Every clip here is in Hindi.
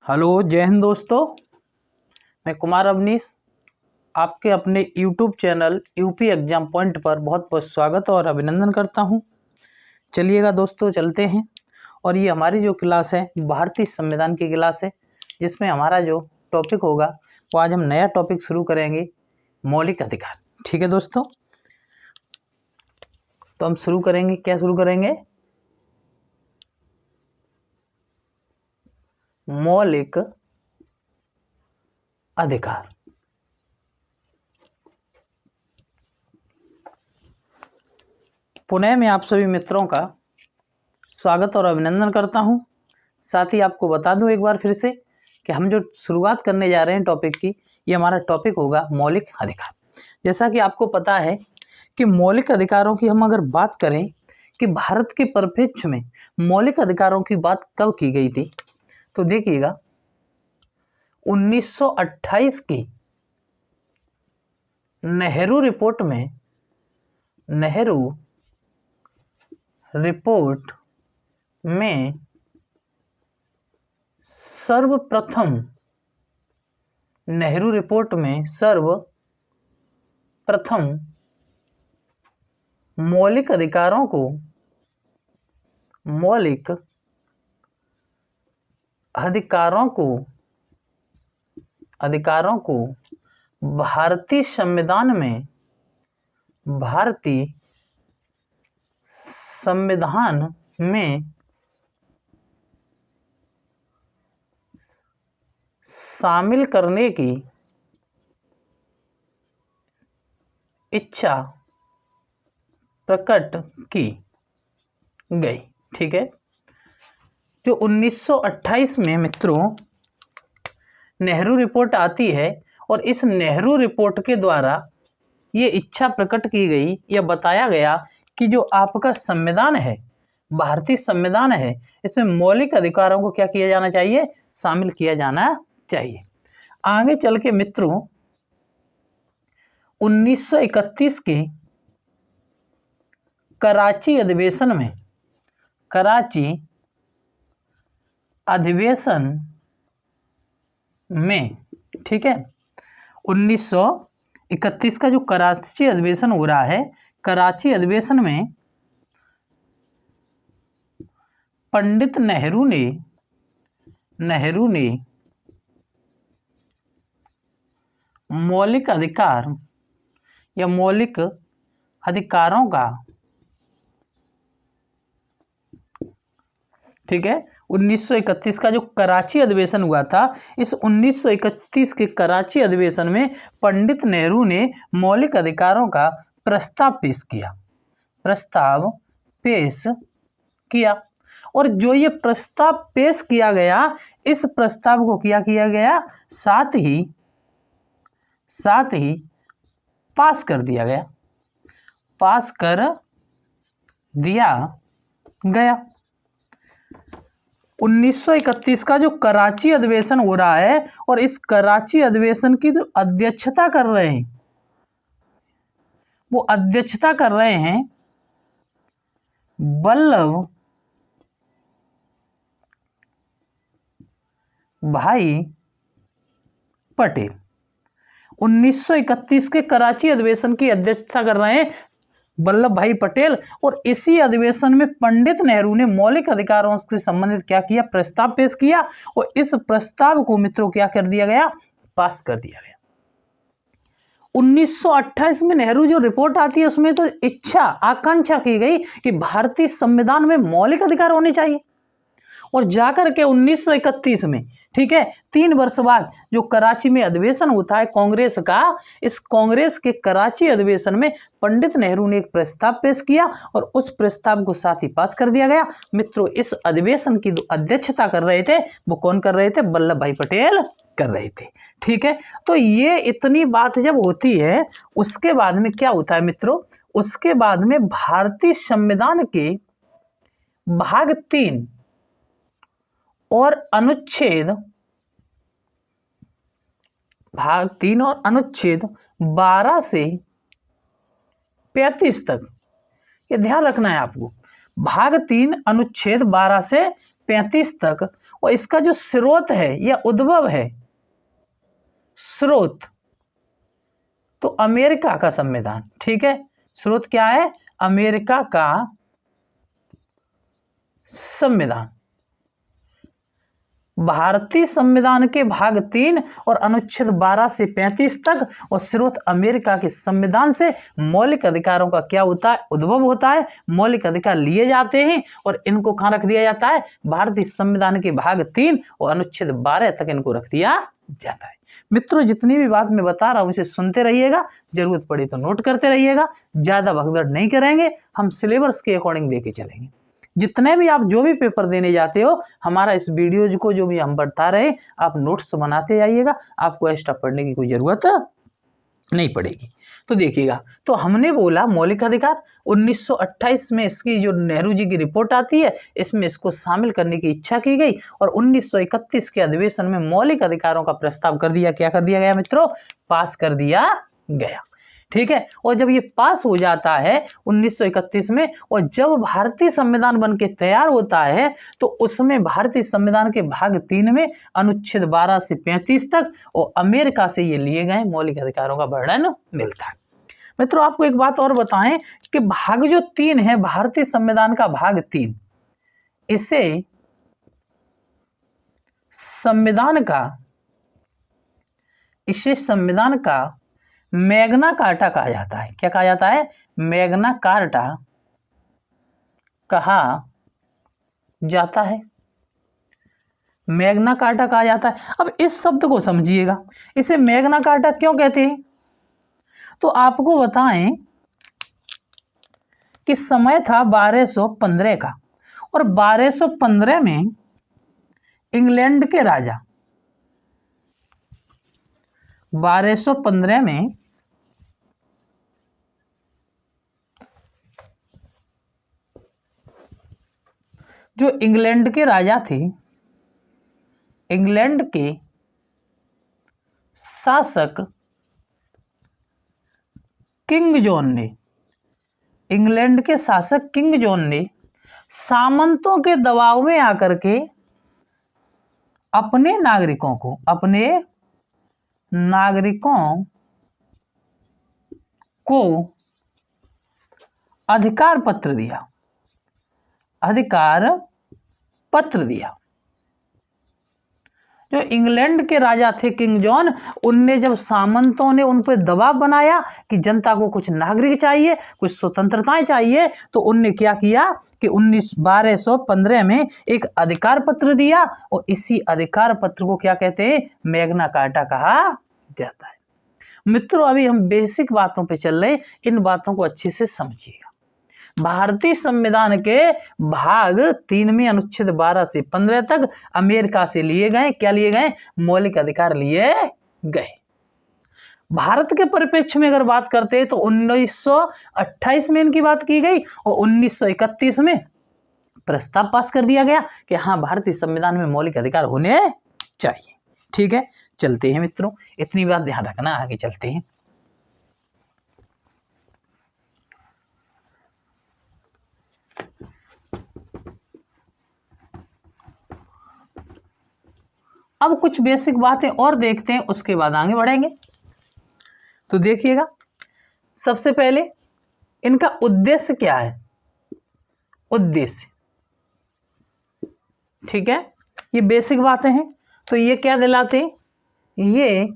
हेलो, जय हिंद दोस्तों। मैं कुमार अवनीश आपके अपने YouTube channel UP exam point पर बहुत बहुत स्वागत और अभिनंदन करता हूं। चलिएगा दोस्तों, चलते हैं। और ये हमारी जो क्लास है भारतीय संविधान की क्लास है, जिसमें हमारा जो टॉपिक होगा वो आज हम नया टॉपिक शुरू करेंगे, मौलिक अधिकार। ठीक है दोस्तों, तो हम शुरू करेंगे। क्या शुरू करेंगे? मौलिक अधिकार। पुनः मैं आप सभी मित्रों का स्वागत और अभिनंदन करता हूं। साथ ही आपको बता दूं एक बार फिर से कि हम जो शुरुआत करने जा रहे हैं टॉपिक की, ये हमारा टॉपिक होगा मौलिक अधिकार। जैसा कि आपको पता है कि मौलिक अधिकारों की हम अगर बात करें कि भारत के परिप्रेक्ष्य में मौलिक अधिकारों की बात कब की गई थी, तो देखिएगा 1928 की नेहरू रिपोर्ट में सर्वप्रथम मौलिक अधिकारों को भारतीय संविधान में शामिल करने की इच्छा प्रकट की गई। ठीक है, जो 1928 में मित्रों नेहरू रिपोर्ट आती है और इस नेहरू रिपोर्ट के द्वारा ये इच्छा प्रकट की गई, यह बताया गया कि जो आपका संविधान है, भारतीय संविधान है, इसमें मौलिक अधिकारों को क्या किया जाना चाहिए? शामिल किया जाना चाहिए। आगे चल के मित्रों 1931 के कराची अधिवेशन में ठीक है, 1931 का जो कराची अधिवेशन हो रहा है, कराची अधिवेशन में पंडित नेहरू ने मौलिक अधिकार या मौलिक अधिकारों का, ठीक है, 1931 का जो कराची अधिवेशन हुआ था, इस 1931 के कराची अधिवेशन में पंडित नेहरू ने मौलिक अधिकारों का प्रस्ताव पेश किया। और जो ये प्रस्ताव पेश किया गया, इस प्रस्ताव को क्या किया गया? साथ ही पास कर दिया गया। 1931 का जो कराची अधिवेशन हो रहा है और इस कराची अधिवेशन की जो अध्यक्षता कर रहे हैं, वो अध्यक्षता कर रहे हैं वल्लभ भाई पटेल। 1931 के कराची अधिवेशन की अध्यक्षता कर रहे हैं वल्लभ भाई पटेल। और इसी अधिवेशन में पंडित नेहरू ने मौलिक अधिकारों से संबंधित क्या किया? प्रस्ताव पेश किया। और इस प्रस्ताव को मित्रों क्या कर दिया गया? पास कर दिया गया। 1928 में नेहरू जो रिपोर्ट आती है, उसमें तो आकांक्षा की गई कि भारतीय संविधान में मौलिक अधिकार होने चाहिए। और जाकर के 1931 में, ठीक है, 3 वर्ष बाद जो कराची में अधिवेशन होता है कांग्रेस का, इस कांग्रेस के कराची अधिवेशन में पंडित नेहरू ने एक प्रस्ताव पेश किया और उस प्रस्ताव को साथ ही पास कर दिया गया। मित्रों, इस अधिवेशन की जो अध्यक्षता कर रहे थे, वो कौन कर रहे थे? वल्लभ भाई पटेल कर रहे थे। ठीक है, तो ये इतनी बात जब होती है, उसके बाद में क्या होता है मित्रों? उसके बाद में भारतीय संविधान के भाग 3 और अनुच्छेद 12 से 35 तक, ये ध्यान रखना है आपको। भाग 3 अनुच्छेद 12 से 35 तक, और इसका जो स्रोत है या उद्भव है, स्रोत तो अमेरिका का संविधान। ठीक है, स्रोत क्या है? अमेरिका का संविधान। भारतीय संविधान के भाग 3 और अनुच्छेद 12 से 35 तक, और स्रोत अमेरिका के संविधान से मौलिक अधिकारों का क्या होता है? उद्भव होता है। मौलिक अधिकार लिए जाते हैं और इनको कहाँ रख दिया जाता है? भारतीय संविधान के भाग 3 और अनुच्छेद 12 तक इनको रख दिया जाता है। मित्रों, जितनी भी बात मैं बता रहा हूं उसे सुनते रहिएगा, जरूरत पड़ी तो नोट करते रहिएगा। ज्यादा भगदड़ नहीं करेंगे, हम सिलेबस के अकॉर्डिंग लेके चलेंगे। जितने भी आप जो भी पेपर देने जाते हो, हमारा इस वीडियोज को जो भी हम बता रहे, आप नोट्स बनाते जाइएगा, आपको एक्स्ट्रा पढ़ने की कोई जरूरत नहीं पड़ेगी। तो देखिएगा, तो हमने बोला मौलिक अधिकार 1928 में इसकी जो नेहरू जी की रिपोर्ट आती है, इसमें इसको शामिल करने की इच्छा की गई, और 1931 के अधिवेशन में मौलिक अधिकारों का प्रस्ताव कर दिया। क्या कर दिया गया मित्रों? पास कर दिया गया। ठीक है, और जब ये पास हो जाता है 1931 में, और जब भारतीय संविधान बन के तैयार होता है, तो उसमें भारतीय संविधान के भाग 3 में अनुच्छेद 12 से 35 तक और अमेरिका से ये लिए गए मौलिक अधिकारों का वर्णन मिलता है। मित्रों, आपको एक बात और बताएं कि भाग जो 3 है, भारतीय संविधान का भाग 3, इसे संविधान का मैग्ना कार्टा कहा जाता है। क्या कहा जाता है? मैग्ना कार्टा कहा जाता है। मैग्ना कार्टा कहा जाता है। अब इस शब्द को समझिएगा, इसे मैग्ना कार्टा क्यों कहते हैं? तो आपको बताएं कि समय था 1215 का, और 1215 में इंग्लैंड के राजा, 1215 में जो इंग्लैंड के राजा थे, इंग्लैंड के शासक किंग जॉन ने, इंग्लैंड के शासक किंग जॉन ने सामंतों के दबाव में आकर के अपने नागरिकों को अधिकार पत्र दिया। जो इंग्लैंड के राजा थे किंग जॉन, उनने जब सामंतों ने उन पर दबाव बनाया कि जनता को कुछ नागरिक चाहिए, कुछ स्वतंत्रताएं चाहिए, तो उनने क्या किया कि 1215 में एक अधिकार पत्र दिया, और इसी अधिकार पत्र को क्या कहते हैं? मैग्ना कार्टा कहा जाता है। मित्रों, अभी हम बेसिक बातों पे चल रहे, इन बातों को अच्छे से समझिएगा। भारतीय संविधान के भाग 3 में अनुच्छेद 12 से 15 तक अमेरिका से लिए गए, क्या लिए गए? मौलिक अधिकार लिए गए। भारत के परिप्रेक्ष्य में अगर बात करते हैं तो 1928 में इनकी बात की गई, और 1931 में प्रस्ताव पास कर दिया गया कि हाँ, भारतीय संविधान में मौलिक अधिकार होने चाहिए। ठीक है, चलते हैं मित्रों, इतनी बात ध्यान रखना, आगे चलते हैं। अब कुछ बेसिक बातें और देखते हैं, उसके बाद आगे बढ़ेंगे। तो देखिएगा, सबसे पहले इनका उद्देश्य क्या है? उद्देश्य, ठीक है, ये बेसिक बातें हैं। तो ये क्या दिलाते हैं? ये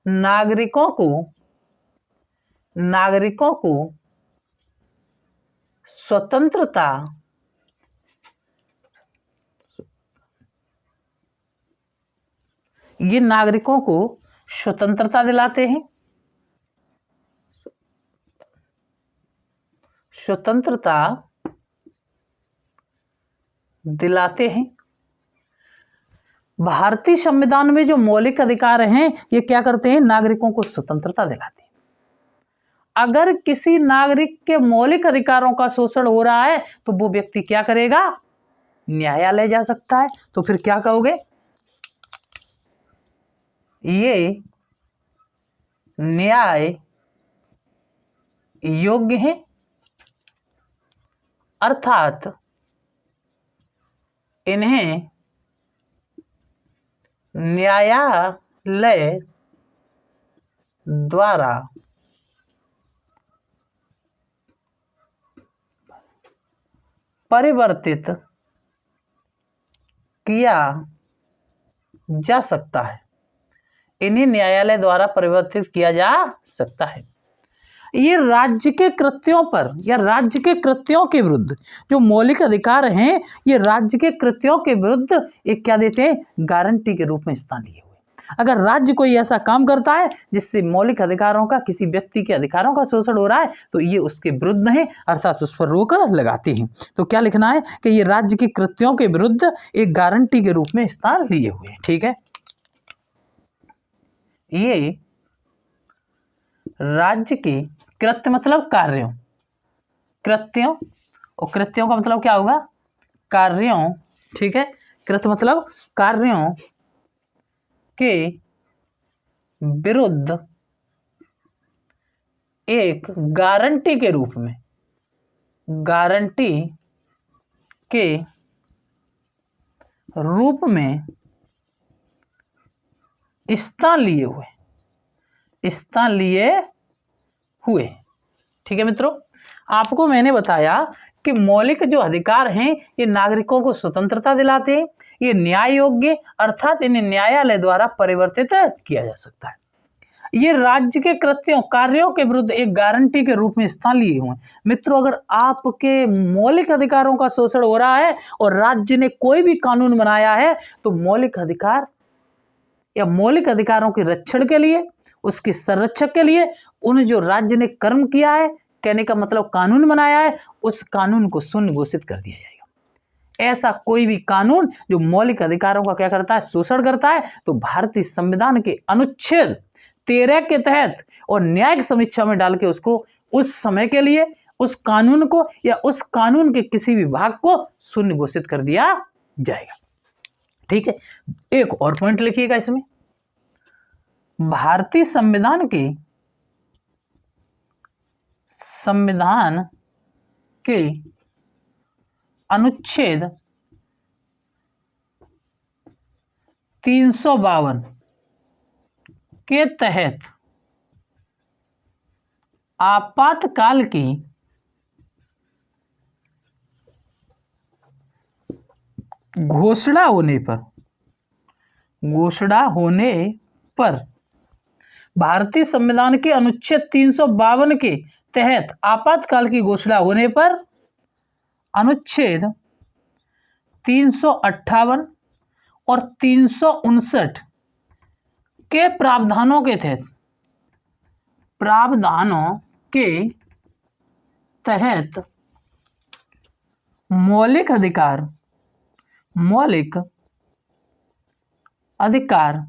नागरिकों को स्वतंत्रता, ये नागरिकों को स्वतंत्रता दिलाते हैं, स्वतंत्रता दिलाते हैं। भारतीय संविधान में जो मौलिक अधिकार हैं, ये क्या करते हैं? नागरिकों को स्वतंत्रता दिलाते हैं। अगर किसी नागरिक के मौलिक अधिकारों का शोषण हो रहा है, तो वो व्यक्ति क्या करेगा? न्यायालय जा सकता है। तो फिर क्या कहोगे? ये न्याय योग्य है, अर्थात इन्हें न्यायालय द्वारा परिवर्तित किया जा सकता है। इन्हें न्यायालय द्वारा परिवर्तित किया जा सकता है। ये राज्य के कृत्यों पर या राज्य के कृत्यों के विरुद्ध जो मौलिक अधिकार हैं, ये राज्य के कृत्यों के विरुद्ध एक क्या देते हैं, गारंटी के रूप में स्थान लिए हुए। अगर राज्य कोई ऐसा काम करता है जिससे मौलिक अधिकारों का, किसी व्यक्ति के अधिकारों का शोषण हो रहा है, तो ये उसके विरुद्ध है, अर्थात उस पर रोक लगाते हैं। तो क्या लिखना है कि ये राज्य के कृत्यों के विरुद्ध एक गारंटी के रूप में स्थान लिए हुए हैं। ठीक है, ये राज्य के कृत्य मतलब कार्यों, कृत्यों, और कृत्यों का मतलब क्या होगा, कार्यों। ठीक है, कृत्य मतलब कार्यों के विरुद्ध एक गारंटी के रूप में, गारंटी के रूप में स्थान लिए हुए, स्थान लिए हुए। ठीक है मित्रों, आपको मैंने बताया कि मौलिक जो अधिकार हैं ये नागरिकों को स्वतंत्रता दिलाते हैं, ये न्याय योग्य अर्थात इन्हें न्यायालय द्वारा परिवर्तित किया जा सकता है। ये राज्य के कृत्यों, कार्यों के विरुद्ध एक गारंटी के रूप में स्थान लिए हुए हैं। मित्रों, अगर आपके मौलिक अधिकारों का शोषण हो रहा है और राज्य ने कोई भी कानून बनाया है, तो मौलिक अधिकार या मौलिक अधिकारों के रक्षण के लिए, उसके संरक्षक के लिए उन जो राज्य ने कर्म किया है, कहने का मतलब कानून बनाया है, उस कानून को शून्य घोषित कर दिया जाएगा। ऐसा कोई भी कानून जो मौलिक अधिकारों का क्या करता है, शोषण करता है, तो भारतीय संविधान के अनुच्छेद 13 के तहत और न्यायिक समीक्षा में डाल के उसको उस समय के लिए उस कानून को या उस कानून के किसी भी भाग को शून्य घोषित कर दिया जाएगा। ठीक है, एक और पॉइंट लिखिएगा इसमें, भारतीय संविधान के अनुच्छेद 352 के तहत आपातकाल की घोषणा होने पर भारतीय संविधान के अनुच्छेद 352 के तहत आपातकाल की घोषणा होने पर अनुच्छेद 358 और 359 के प्रावधानों के तहत मौलिक अधिकार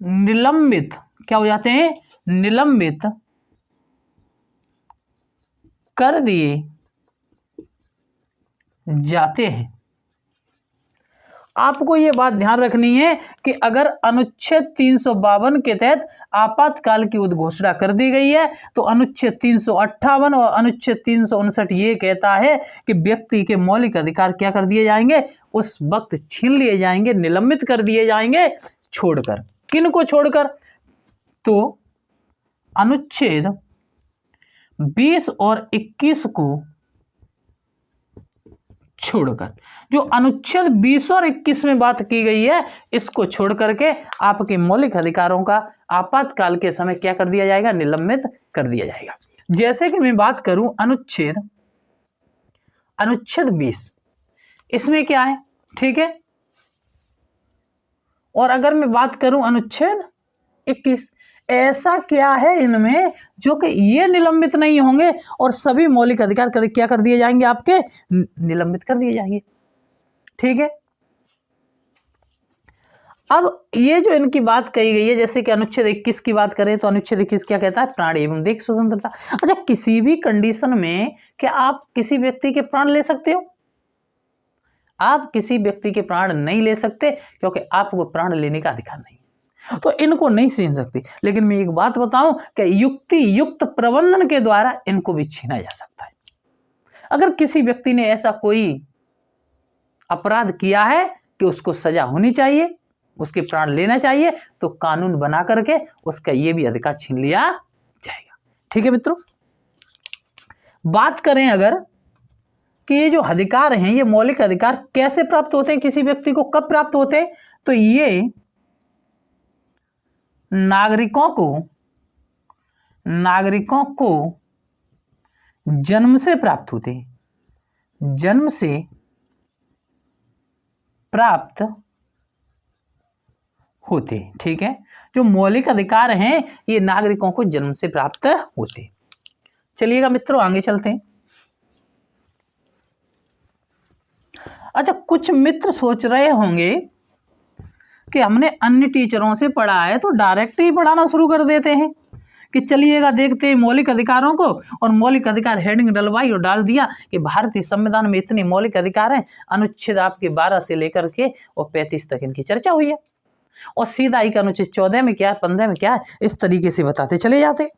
निलंबित क्या हो जाते हैं, निलंबित कर दिए जाते हैं। आपको यह बात ध्यान रखनी है कि अगर अनुच्छेद 352 के तहत आपातकाल की उद्घोषणा कर दी गई है, तो अनुच्छेद 358 और अनुच्छेद 359 ये कहता है कि व्यक्ति के मौलिक अधिकार क्या कर दिए जाएंगे, उस वक्त छीन लिए जाएंगे, निलंबित कर दिए जाएंगे। छोड़कर किन को छोड़कर, तो अनुच्छेद 20 और 21 को छोड़कर। जो अनुच्छेद 20 और 21 में बात की गई है, इसको छोड़ करके आपके मौलिक अधिकारों का आपातकाल के समय क्या कर दिया जाएगा, निलंबित कर दिया जाएगा। जैसे कि मैं बात करूं अनुच्छेद 20, इसमें क्या है, ठीक है, और अगर मैं बात करूं अनुच्छेद 21, ऐसा क्या है इनमें जो कि ये निलंबित नहीं होंगे और सभी मौलिक अधिकार क्या कर दिए जाएंगे, आपके निलंबित कर दिए जाएंगे। ठीक है, अब ये जो इनकी बात कही गई है, जैसे कि अनुच्छेद 21 की बात करें तो अनुच्छेद 21 क्या कहता है, प्राण एवं देह की स्वतंत्रता। अच्छा, किसी भी कंडीशन में क्या आप किसी व्यक्ति के प्राण ले सकते हो? आप किसी व्यक्ति के प्राण नहीं ले सकते, क्योंकि आपको प्राण लेने का अधिकार नहीं, तो इनको नहीं छीन सकती। लेकिन मैं एक बात बताऊं कि युक्त प्रबंधन के द्वारा इनको भी छीना जा सकता है। अगर किसी व्यक्ति ने ऐसा कोई अपराध किया है कि उसको सजा होनी चाहिए, उसके प्राण लेना चाहिए, तो कानून बना करके उसका ये भी अधिकार छीन लिया जाएगा। ठीक है मित्रों, बात करें अगर कि ये जो अधिकार हैं, ये मौलिक अधिकार कैसे प्राप्त होते हैं, किसी व्यक्ति को कब प्राप्त होते हैं, तो ये नागरिकों को जन्म से प्राप्त होते हैं, जन्म से प्राप्त होते हैं। ठीक है, जो मौलिक अधिकार हैं ये नागरिकों को जन्म से प्राप्त होते हैं। चलिएगा मित्रों, आगे चलते हैं। अच्छा, कुछ मित्र सोच रहे होंगे कि हमने अन्य टीचरों से पढ़ा है तो डायरेक्ट ही पढ़ाना शुरू कर देते हैं कि चलिएगा देखते हैं मौलिक अधिकारों को, और मौलिक अधिकार हेडिंग डलवाई और डाल दिया कि भारतीय संविधान में इतने मौलिक अधिकार हैं, अनुच्छेद आपके 12 से लेकर के और 35 तक इनकी चर्चा हुई है, और सीधा ही का अनुच्छेद 14 में क्या है, 15 में क्या है, इस तरीके से बताते चले जाते।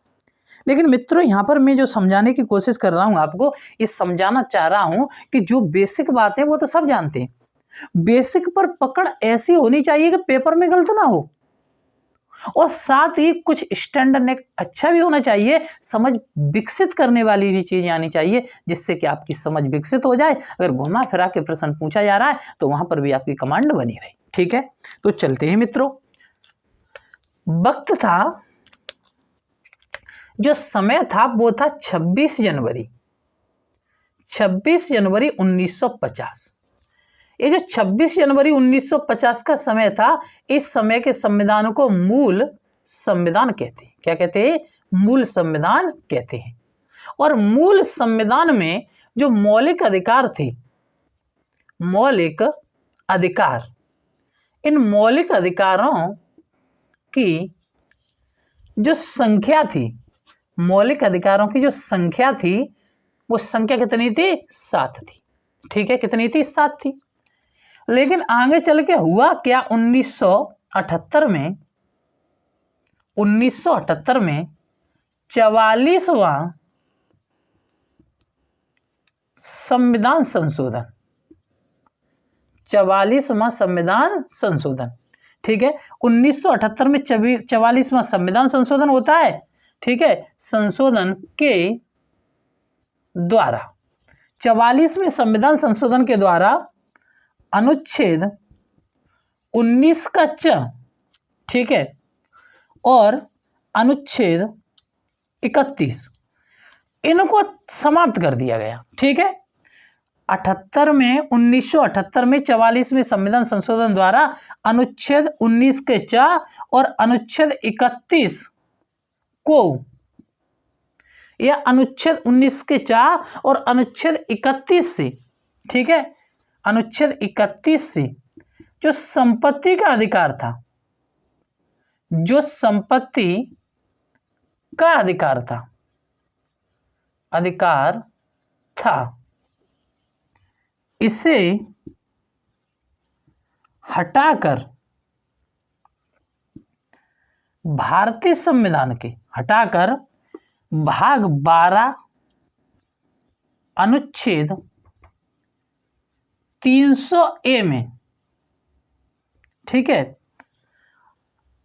लेकिन मित्रों, यहाँ पर मैं जो समझाने की कोशिश कर रहा हूँ आपको, ये समझाना चाह रहा हूँ कि जो बेसिक बातें वो तो सब जानते हैं, बेसिक पर पकड़ ऐसी होनी चाहिए कि पेपर में गलत ना हो, और साथ ही कुछ स्टैंडर्ड ने अच्छा भी होना चाहिए, समझ विकसित करने वाली भी चीजें आनी चाहिए, जिससे कि आपकी समझ विकसित हो जाए। अगर घुमा फिरा के प्रश्न पूछा जा रहा है तो वहां पर भी आपकी कमांड बनी रहे। ठीक है, तो चलते हैं मित्रों। वक्त था, जो समय था वो था 26 जनवरी 1950। ये जो 26 जनवरी 1950 का समय था, इस समय के संविधान को मूल संविधान कहते हैं। क्या कहते हैं? मूल संविधान कहते हैं। और मूल संविधान में जो मौलिक अधिकार थे, मौलिक अधिकार, इन मौलिक अधिकारों की जो संख्या थी, मौलिक अधिकारों की जो संख्या थी, वो संख्या कितनी थी? 7 थी। ठीक है, कितनी थी? 7 थी। लेकिन आगे चल के हुआ क्या? 1978 में 44वां संविधान संशोधन, 44वां संविधान संशोधन। ठीक है, 1978 में 44वां संविधान संशोधन होता है। ठीक है, संशोधन के द्वारा, 44वें संविधान संशोधन के द्वारा अनुच्छेद 19 का च, ठीक है, और अनुच्छेद 31 इनको समाप्त कर दिया गया। ठीक है, 1978 में 44वें संविधान संशोधन द्वारा अनुच्छेद 19 के च और अनुच्छेद 31 को, या अनुच्छेद 19 के चा और अनुच्छेद 31 से, ठीक है, अनुच्छेद 31 से जो संपत्ति का अधिकार था, जो संपत्ति का अधिकार था, इसे हटाकर भारतीय संविधान के, हटाकर भाग 12 अनुच्छेद 300A में, ठीक है,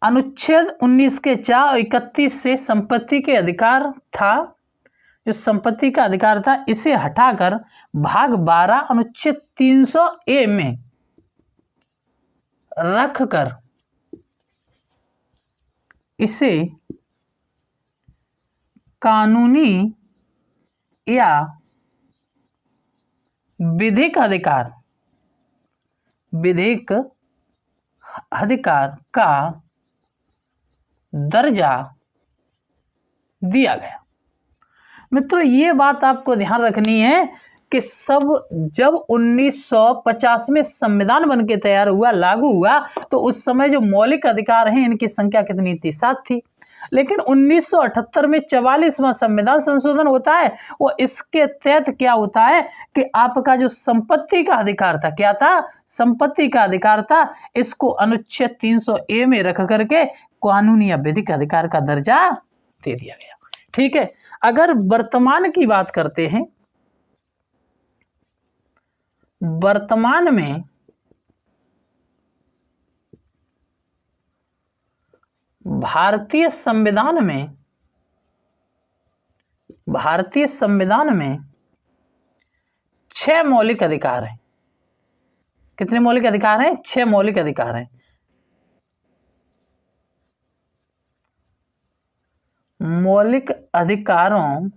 अनुच्छेद 19 के चा 31 से संपत्ति के अधिकार था, जो संपत्ति का अधिकार था, इसे हटाकर भाग 12 अनुच्छेद 300A में रखकर इसे कानूनी या विधिक अधिकार का दर्जा दिया गया। मित्रों, ये बात आपको ध्यान रखनी है कि जब 1950 में संविधान बनके तैयार हुआ, लागू हुआ, तो उस समय जो मौलिक अधिकार हैं इनकी संख्या कितनी थी? 7 थी। लेकिन 1978 में 44वां संविधान संशोधन होता है, वो इसके तहत क्या होता है कि आपका जो संपत्ति का अधिकार था, क्या था? संपत्ति का अधिकार था, इसको अनुच्छेद 300A में रख करके कानूनी या विधिक अधिकार का दर्जा दे दिया गया। ठीक है, अगर वर्तमान की बात करते हैं वर्तमान में भारतीय संविधान में 6 मौलिक अधिकार हैं। कितने मौलिक अधिकार हैं? 6 मौलिक अधिकार हैं। मौलिक अधिकारों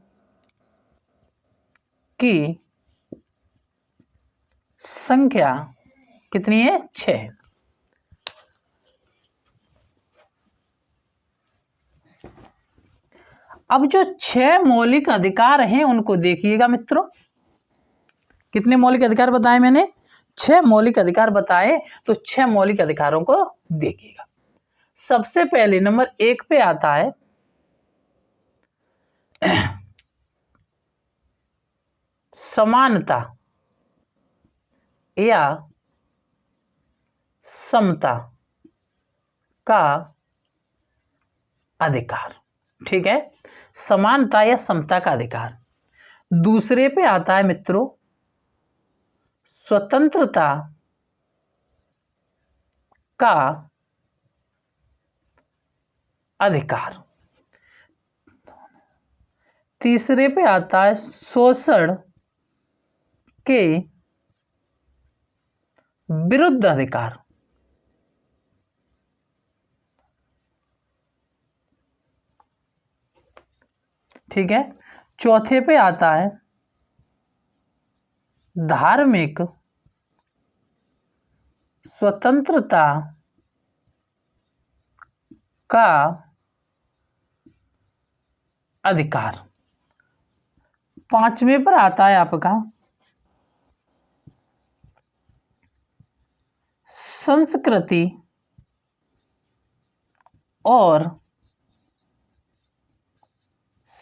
की संख्या कितनी है? 6। अब जो 6 मौलिक अधिकार हैं उनको देखिएगा मित्रों। कितने मौलिक अधिकार बताए मैंने? 6 मौलिक अधिकार बताए। तो 6 मौलिक अधिकारों को देखिएगा। सबसे पहले नंबर 1 पे आता है समानता या समता का अधिकार। ठीक है, समानता या समता का अधिकार। दूसरे पे आता है मित्रों स्वतंत्रता का अधिकार। तीसरे पे आता है शोषण के विरुद्ध अधिकार। ठीक है, चौथे पे आता है धार्मिक स्वतंत्रता का अधिकार। पांचवें पर आता है आपका संस्कृति और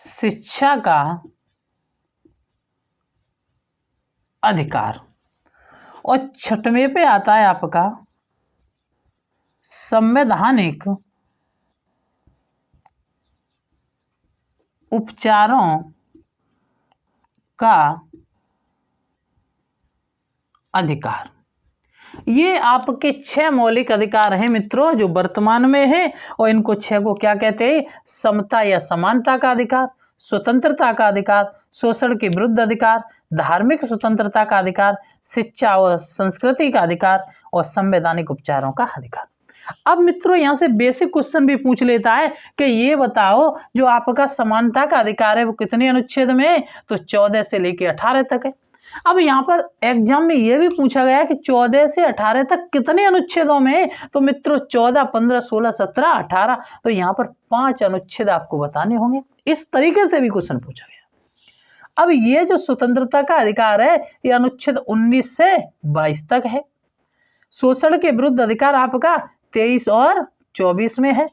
शिक्षा का अधिकार। और छठवें पे आता है आपका संवैधानिक उपचारों का अधिकार। ये आपके 6 मौलिक अधिकार हैं मित्रों जो वर्तमान में है। और इनको 6 को क्या कहते हैं? समता या समानता का अधिकार, स्वतंत्रता का अधिकार, शोषण के विरुद्ध अधिकार, धार्मिक स्वतंत्रता का अधिकार, शिक्षा और संस्कृति का अधिकार और संवैधानिक उपचारों का अधिकार। अब मित्रों यहाँ से बेसिक क्वेश्चन भी पूछ लेता है कि ये बताओ जो आपका समानता का अधिकार है वो कितने अनुच्छेद में है? तो 14 से लेकर 18 तक है। अब यहाँ पर एग्जाम में ये भी पूछा गया कि 14 से 18 तक कितने अनुच्छेदों में? तो मित्रों 14, 15, 16, 17, 18। तो यहाँ पर 5 अनुच्छेद आपको बताने होंगे। इस तरीके से भी क्वेश्चन पूछा गया। अब ये जो स्वतंत्रता का अधिकार है ये अनुच्छेद 19 से 22 तक है। शोषण के विरुद्ध अधिकार आपका 23 और 24 में है।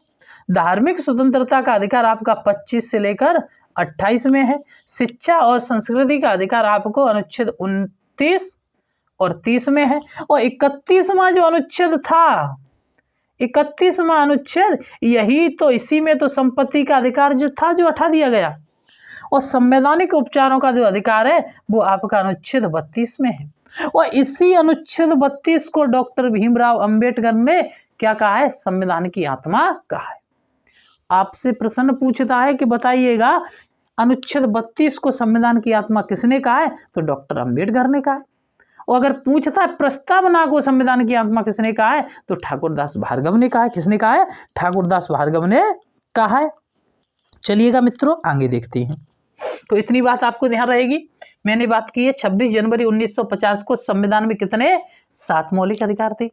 धार्मिक स्वतंत्रता का अधिकार आपका 25 से लेकर 28 में है। शिक्षा और संस्कृति का अधिकार आपको अनुच्छेद 29 और 30 में है। और 31वां जो अनुच्छेद था, 31वां अनुच्छेद, यही तो इसी में तो संपत्ति का अधिकार जो था जो हटा दिया गया। और संवैधानिक उपचारों का जो अधिकार है वो आपका अनुच्छेद 32 में है। और इसी अनुच्छेद 32 को डॉक्टर भीमराव अंबेडकर ने क्या कहा है? संविधान की आत्मा कहा है। आपसे प्रश्न पूछता है कि बताइएगा अनुच्छेद 32 को संविधान की आत्मा किसने कहा है? तो डॉक्टर अंबेडकर ने कहा है। और अगर पूछता है प्रस्तावना को संविधान की आत्मा किसने कहा है? तो ठाकुरदास भार्गव ने कहा है। किसने कहा है? ठाकुरदास भार्गव ने कहा है। चलिएगा मित्रों आगे देखते हैं। तो इतनी बात आपको ध्यान रहेगी। मैंने बात की है 26 जनवरी 1950 को संविधान में कितने? 7 मौलिक अधिकार थे।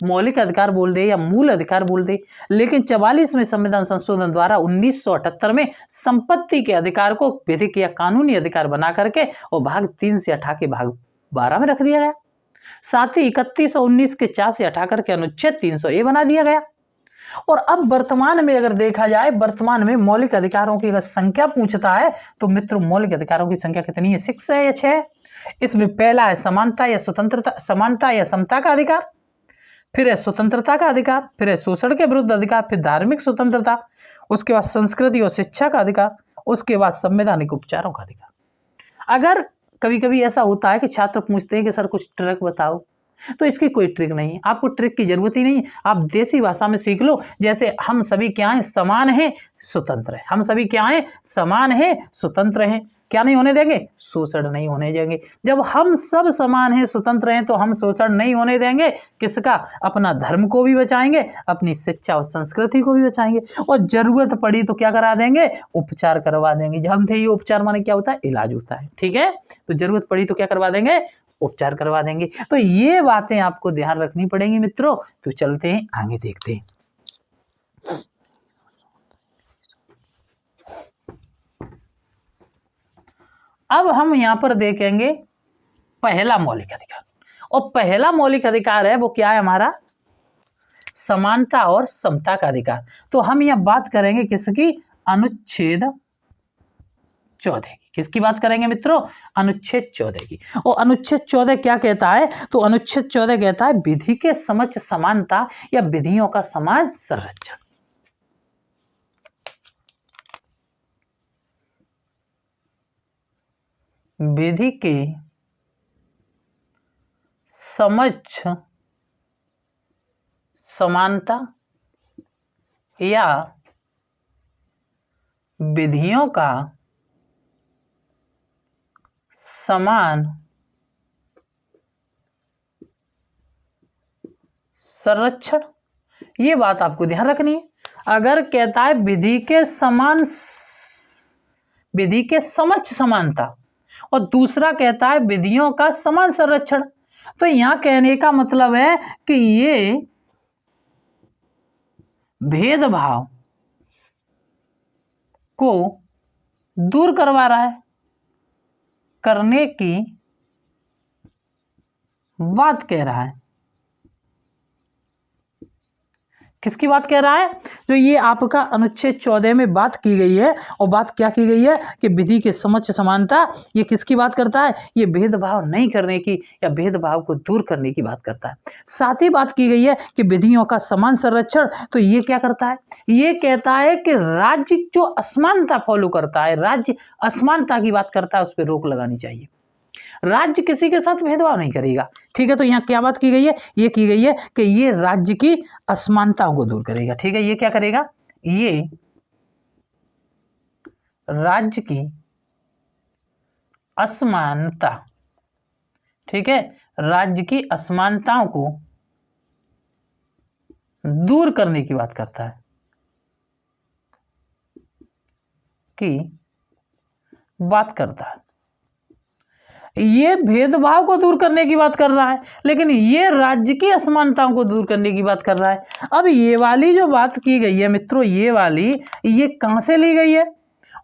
मौलिक अधिकार बोल दे या मूल अधिकार बोल दे, लेकिन 44 में संविधान संशोधन द्वारा 1978 में संपत्ति के अधिकार को विधिक या कानूनी अधिकार बना करके और भाग 3 से हटा के भाग 12 में रख दिया गया। साथ ही 31 और 19 के 4 से हटा करके अनुच्छेद 300A बना दिया गया। और अब वर्तमान में अगर देखा जाए, वर्तमान में मौलिक अधिकारों की अगर संख्या पूछता है तो मित्रों मौलिक अधिकारों की संख्या कितनी है? 6 है या 6 है? इसमें पहला है समानता या स्वतंत्रता, समानता या समता का अधिकार, फिर है स्वतंत्रता का अधिकार, फिर है शोषण के विरुद्ध अधिकार, फिर धार्मिक स्वतंत्रता, उसके बाद संस्कृति और शिक्षा का अधिकार, उसके बाद संवैधानिक उपचारों का अधिकार। अगर कभी कभी ऐसा होता है कि छात्र पूछते हैं कि सर कुछ ट्रिक बताओ, तो इसकी कोई ट्रिक नहीं है, आपको ट्रिक की जरूरत ही नहीं है। आप देसी भाषा में सीख लो। जैसे हम सभी क्या हैं, समान हैं, स्वतंत्र हैं। हम सभी क्या हैं, समान हैं, स्वतंत्र हैं। क्या नहीं होने देंगे, शोषण नहीं होने देंगे। जब हम सब समान हैं, स्वतंत्र हैं, तो हम शोषण नहीं होने देंगे। किसका, अपना धर्म को भी बचाएंगे, अपनी शिक्षा और संस्कृति को भी बचाएंगे, और जरूरत पड़ी तो क्या करा देंगे, उपचार करवा देंगे। जानते हैं ये उपचार माने क्या होता है, इलाज होता है। ठीक है, तो जरूरत पड़ी तो क्या करवा देंगे, उपचार करवा देंगे। तो ये बातें आपको ध्यान रखनी पड़ेंगी मित्रों। तो चलते हैं आगे, देखते हैं। अब हम यहां पर देखेंगे पहला मौलिक अधिकार, और पहला मौलिक अधिकार है वो क्या है हमारा, समानता और समता का अधिकार। तो हम यह बात करेंगे किसकी, अनुच्छेद 14 की। किसकी बात करेंगे मित्रों, अनुच्छेद 14 की। और अनुच्छेद 14 क्या कहता है, तो अनुच्छेद 14 कहता है विधि के समक्ष समानता या विधियों का समान संरक्षण। विधि के समक्ष समानता या विधियों का समान संरक्षण। ये बात आपको ध्यान रखनी है। अगर कहता है विधि के समक्ष समानता, और दूसरा कहता है विधियों का समान संरक्षण, तो यहां कहने का मतलब है कि ये भेदभाव को दूर करवा रहा है, करने की बात कह रहा है। किसकी बात कह रहा है, जो ये आपका अनुच्छेद 14 में बात की गई है। और बात क्या की गई है कि विधि के समक्ष समानता, ये किसकी बात करता है, ये भेदभाव नहीं करने की या भेदभाव को दूर करने की बात करता है। साथ ही बात की गई है कि विधियों का समान संरक्षण, तो ये क्या करता है, ये कहता है कि राज्य जो असमानता फॉलो करता है, राज्य असमानता की बात करता है, उस पर रोक लगानी चाहिए। राज्य किसी के साथ भेदभाव नहीं करेगा। ठीक है, तो यहाँ क्या बात की गई है, ये की गई है कि ये राज्य की असमानताओं को दूर करेगा। ठीक है, ये क्या करेगा, ये राज्य की असमानता, ठीक है, राज्य की असमानताओं को दूर करने की बात करता है, ये भेदभाव को दूर करने की बात कर रहा है, लेकिन ये राज्य की असमानताओं को दूर करने की बात कर रहा है। अब ये वाली जो बात की गई है मित्रों, ये वाली, ये कहां से ली गई है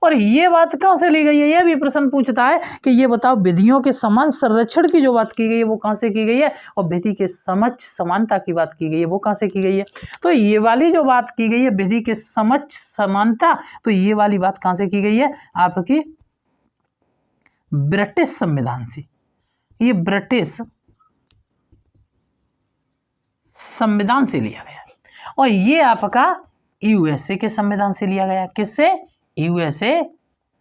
और ये बात कहां से ली गई है, ये भी प्रश्न पूछता है कि ये बताओ विधियों के समान संरक्षण की जो बात की गई है वो कहां से की गई है, और विधि के समक्ष समानता की बात की गई है वो कहां से की गई है। तो ये वाली जो बात की गई है विधि के समक्ष समानता, तो ये वाली बात कहां से की गई है, आपकी ब्रिटिश संविधान से। ये ब्रिटिश संविधान से लिया गया है, और ये आपका यूएसए के संविधान से लिया गया है। किससे, यूएसए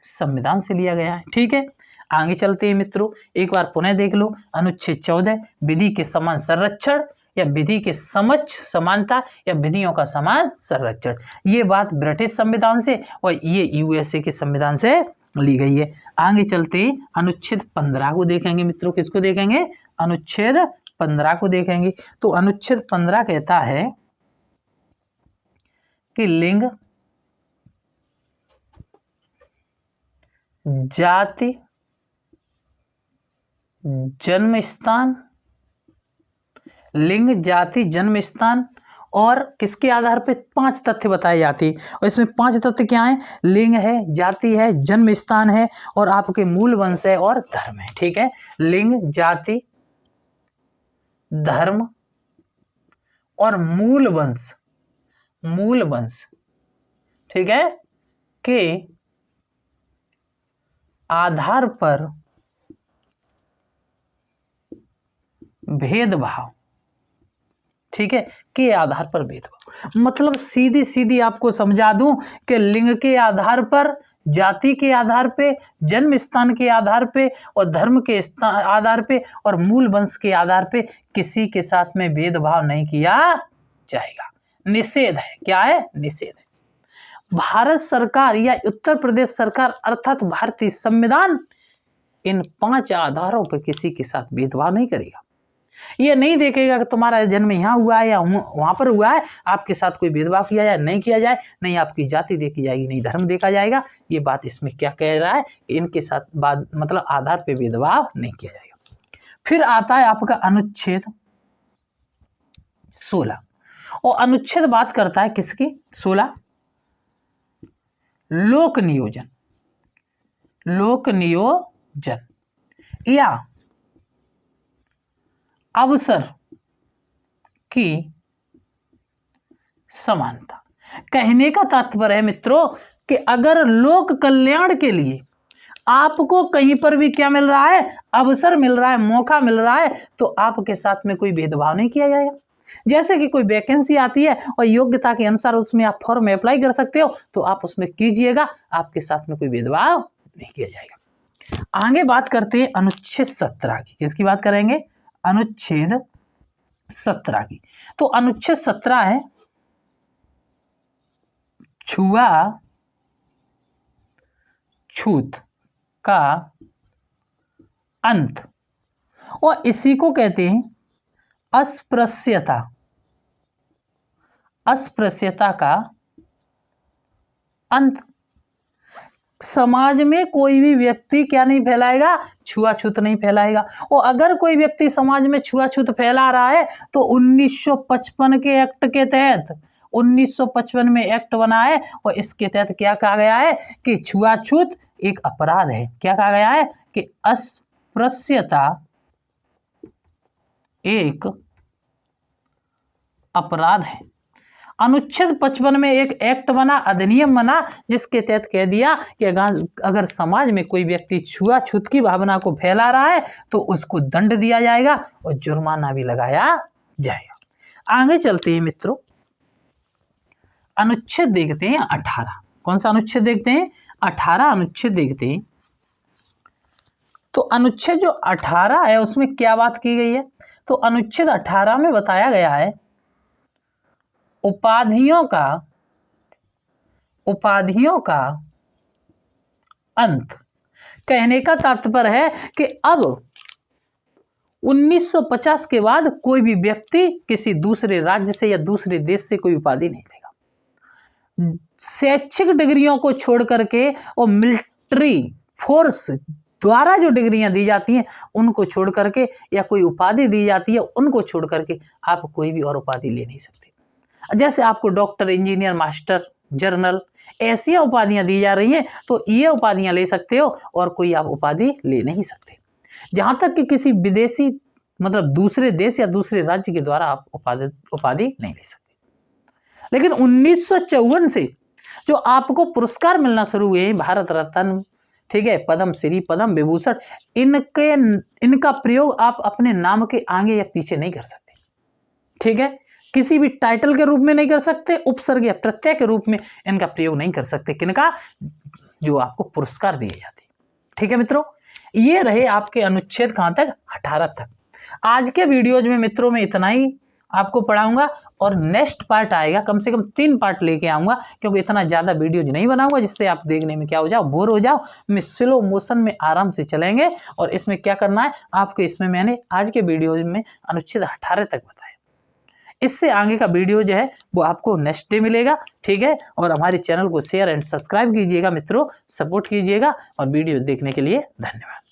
संविधान से लिया गया है। ठीक है, आगे चलते हैं मित्रों, एक बार पुनः देख लो अनुच्छेद 14 विधि के समान संरक्षण या विधि के समक्ष समानता या विधियों का समान संरक्षण। ये बात ब्रिटिश संविधान से और ये यूएसए के संविधान से ली गई है। आगे चलते ही अनुच्छेद 15 को देखेंगे मित्रों। किसको देखेंगे, अनुच्छेद 15 को देखेंगे। तो अनुच्छेद 15 कहता है कि लिंग, जाति, जन्म स्थान, लिंग, जाति, जन्म स्थान और किसके आधार पे 5 तथ्य बताए जाते हैं। और इसमें 5 तथ्य क्या हैं, लिंग है, जाति है, जन्म स्थान है और आपके मूल वंश है और धर्म है। ठीक है, लिंग, जाति, धर्म और मूल वंश, ठीक है, के आधार पर भेदभाव, ठीक है, के आधार पर भेदभाव। मतलब सीधी सीधी आपको समझा दूं कि लिंग के आधार पर, जाति के आधार पे, जन्म स्थान के आधार पे और धर्म के आधार पे और मूल वंश के आधार पे किसी के साथ में भेदभाव नहीं किया जाएगा। निषेध है, क्या है? निषेध है। भारत सरकार या उत्तर प्रदेश सरकार अर्थात भारतीय संविधान इन 5 आधारों पर किसी के साथ भेदभाव नहीं करेगा। ये नहीं देखेगा कि तुम्हारा जन्म यहाँ हुआ है या वहां पर हुआ है, आपके साथ कोई भेदभाव किया जाए, नहीं किया जाए, नहीं आपकी जाति देखी जाएगी, नहीं धर्म देखा जाएगा। ये बात इसमें क्या कह रहा है? इनके साथ बात मतलब आधार पे भेदभाव नहीं किया जाएगा। फिर आता है आपका अनुच्छेद 16 और अनुच्छेद बात करता है किसकी? 16 लोक नियोजन या अवसर की समानता। कहने का तात्पर्य है मित्रों कि अगर लोक कल्याण के लिए आपको कहीं पर भी क्या मिल रहा है? अवसर मिल रहा है, मौका मिल रहा है, तो आपके साथ में कोई भेदभाव नहीं किया जाएगा। जैसे कि कोई वैकेंसी आती है और योग्यता के अनुसार उसमें आप फॉर्म में अप्लाई कर सकते हो, तो आप उसमें कीजिएगा, आपके साथ में कोई भेदभाव नहीं किया जाएगा। आगे बात करते हैं अनुच्छेद 17 की। किसकी बात करेंगे? अनुच्छेद 17 की। तो अनुच्छेद 17 है छूआछूत का अंत, और इसी को कहते हैं अस्पृश्यता का अंत। समाज में कोई भी व्यक्ति क्या नहीं फैलाएगा? छुआछूत नहीं फैलाएगा। और अगर कोई व्यक्ति समाज में छुआछूत फैला रहा है तो 1955 के एक्ट के तहत 1955 में एक्ट बना है और इसके तहत क्या कहा गया है कि छुआछूत एक अपराध है। क्या कहा गया है कि अस्पृश्यता एक अपराध है। अनुच्छेद 55 में एक एक्ट बना, अधिनियम बना, जिसके तहत कह दिया कि अगर समाज में कोई व्यक्ति छुआछूत की भावना को फैला रहा है तो उसको दंड दिया जाएगा और जुर्माना भी लगाया जाएगा। आगे चलते हैं मित्रों, अनुच्छेद देखते हैं 18। कौन सा अनुच्छेद देखते हैं? 18 अनुच्छेद देखते हैं। तो अनुच्छेद जो 18 है उसमें क्या बात की गई है? तो अनुच्छेद 18 में बताया गया है उपाधियों का अंत। कहने का तात्पर्य है कि अब 1950 के बाद कोई भी व्यक्ति किसी दूसरे राज्य से या दूसरे देश से कोई उपाधि नहीं लेगा। शैक्षिक डिग्रियों को छोड़ करके और मिलिट्री फोर्स द्वारा जो डिग्रियां दी जाती हैं उनको छोड़ करके या कोई उपाधि दी जाती है उनको छोड़ करके आप कोई भी और उपाधि ले नहीं सकते। जैसे आपको डॉक्टर, इंजीनियर, मास्टर, जर्नल ऐसी उपाधियां दी जा रही हैं, तो ये उपाधियां ले सकते हो और कोई आप उपाधि ले नहीं सकते। जहां तक कि किसी विदेशी मतलब दूसरे देश या दूसरे राज्य के द्वारा आप उपाधि नहीं ले सकते। लेकिन 1954 से जो आपको पुरस्कार मिलना शुरू हुए, भारत रत्न, ठीक है, पद्म श्री, पद्म विभूषण, इनका प्रयोग आप अपने नाम के आगे या पीछे नहीं कर सकते। ठीक है, किसी भी टाइटल के रूप में नहीं कर सकते, उपसर्ग या प्रत्यय के रूप में इनका प्रयोग नहीं कर सकते। किनका? जो आपको पुरस्कार दिए जाते। ठीक है मित्रों, ये रहे आपके अनुच्छेद कहां तक? 18 तक। आज के वीडियोज में मित्रों में इतना ही आपको पढ़ाऊंगा और नेक्स्ट पार्ट आएगा, कम से कम 3 पार्ट लेके आऊंगा, क्योंकि इतना ज़्यादा वीडियोज नहीं बनाऊंगा जिससे आप देखने में क्या हो जाओ, बोर हो जाओ। मैं स्लो मोशन में आराम से चलेंगे और इसमें क्या करना है आपको, इसमें मैंने आज के वीडियो में अनुच्छेद 18 तक बताया। इससे आगे का वीडियो जो है वो आपको नेक्स्ट डे मिलेगा। ठीक है, और हमारे चैनल को शेयर एंड सब्सक्राइब कीजिएगा मित्रों, सपोर्ट कीजिएगा और वीडियो देखने के लिए धन्यवाद।